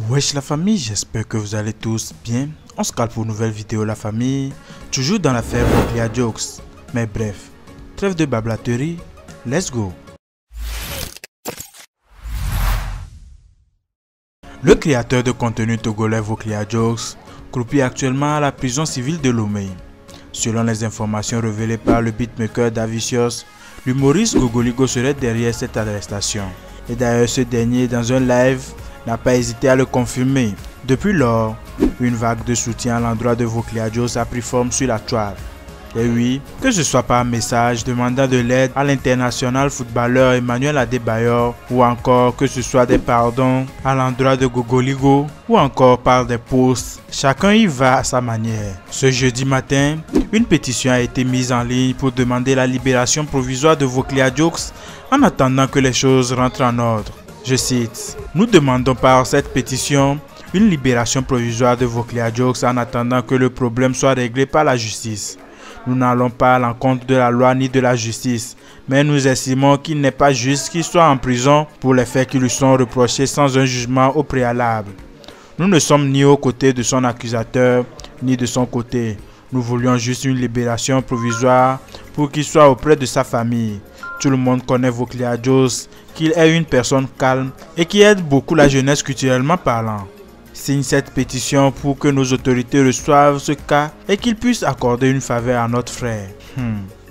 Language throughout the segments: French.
Wesh la famille, j'espère que vous allez tous bien. On se calme pour une nouvelle vidéo la famille, toujours dans l'affaire Voclia Jokes. Mais bref, trêve de bablaterie, let's go. Le créateur de contenu togolais Voclia Jokes croupit actuellement à la prison civile de Lomé. Selon les informations révélées par le beatmaker Davicius, l'humoriste Gogoligo serait derrière cette arrestation. Et d'ailleurs ce dernier dans un live n'a pas hésité à le confirmer. Depuis lors, une vague de soutien à l'endroit de Voclia Jokes a pris forme sur la toile. Et oui, que ce soit par message demandant de l'aide à l'international footballeur Emmanuel Adebayor ou encore que ce soit des pardons à l'endroit de Gogoligo ou encore par des posts, chacun y va à sa manière. Ce jeudi matin, une pétition a été mise en ligne pour demander la libération provisoire de Voclia Jokes en attendant que les choses rentrent en ordre. Je cite, « Nous demandons par cette pétition une libération provisoire de Voclia Jokes en attendant que le problème soit réglé par la justice. Nous n'allons pas à l'encontre de la loi ni de la justice, mais nous estimons qu'il n'est pas juste qu'il soit en prison pour les faits qui lui sont reprochés sans un jugement au préalable. Nous ne sommes ni aux côtés de son accusateur, ni de son côté. Nous voulions juste une libération provisoire pour qu'il soit auprès de sa famille. Tout le monde connaît Voclia Jokes, qu'il est une personne calme et qui aide beaucoup la jeunesse culturellement parlant. Signe cette pétition pour que nos autorités reçoivent ce cas et qu'ils puissent accorder une faveur à notre frère.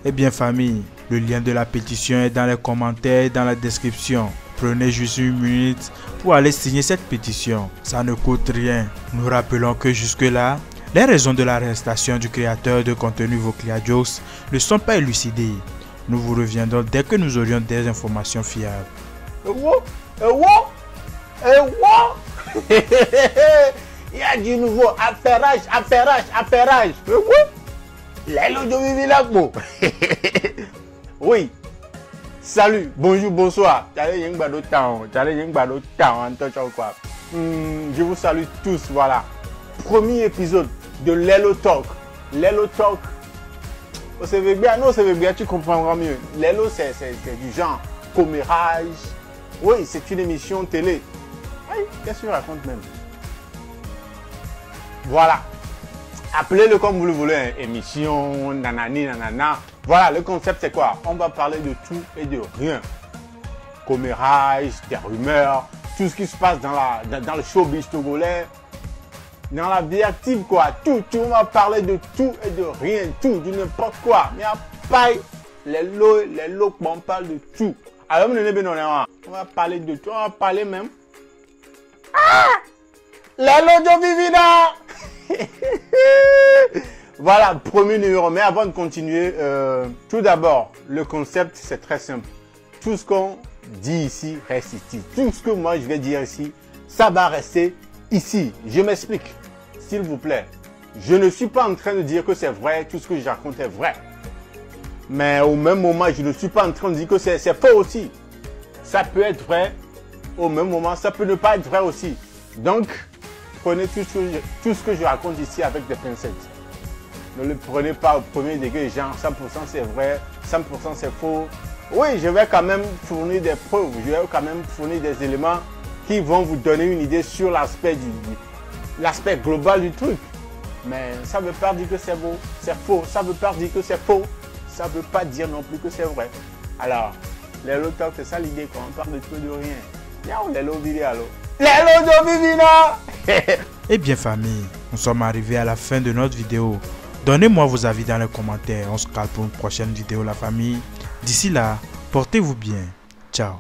Eh bien famille, le lien de la pétition est dans les commentaires et dans la description. Prenez juste une minute pour aller signer cette pétition. Ça ne coûte rien. Nous rappelons que jusque-là, les raisons de l'arrestation du créateur de contenu Voclia Jokes ne sont pas élucidées. Nous vous reviendrons dès que nous aurions des informations fiables. Il y a du nouveau, affairage. Oui, salut, bonjour, bonsoir. Je vous salue tous, voilà. Premier épisode de Lelo Talk. Lelo Talk. C'est bien, non, c'est bien, tu comprendras mieux. Lelo, c'est du genre commérage. Oui, c'est une émission télé. Qu'est-ce que tu racontes même? Voilà. Appelez-le comme vous le voulez, hein. Émission, nanani, nanana. Voilà, le concept c'est quoi? On va parler de tout et de rien. Commérage, des rumeurs, tout ce qui se passe dans le showbiz togolais. Dans la vie active, quoi. Tout, on va parler de tout et de rien, tout, de n'importe quoi. Il n'y a pas les lots, on parle de tout. Alors, on va parler de tout, on va parler même. Voilà, premier numéro. Mais avant de continuer, tout d'abord, le concept c'est très simple. Tout ce qu'on dit ici reste ici. Tout ce que moi je vais dire ici, ça va rester ici. Je m'explique, s'il vous plaît. Je ne suis pas en train de dire que c'est vrai, tout ce que je raconte est vrai. Mais au même moment, je ne suis pas en train de dire que c'est faux aussi. Ça peut être vrai, au même moment, ça peut ne pas être vrai aussi. Donc, prenez tout ce que je raconte ici avec des pincettes. Ne le prenez pas au premier degré, genre 100% c'est vrai, 100% c'est faux. Oui, je vais quand même fournir des preuves, je vais quand même fournir des éléments qui vont vous donner une idée sur l'aspect global du truc. Mais ça ne veut pas dire que c'est beau, c'est faux. Ça ne veut pas dire que c'est faux. Ça ne veut pas dire non plus que c'est vrai. Alors, les lots talk, c'est ça l'idée quand on parle de tout et de rien. Y'a les lots vidéo, alors. Eh bien famille, nous sommes arrivés à la fin de notre vidéo. Donnez-moi vos avis dans les commentaires. On se calme pour une prochaine vidéo la famille. D'ici là, portez-vous bien. Ciao.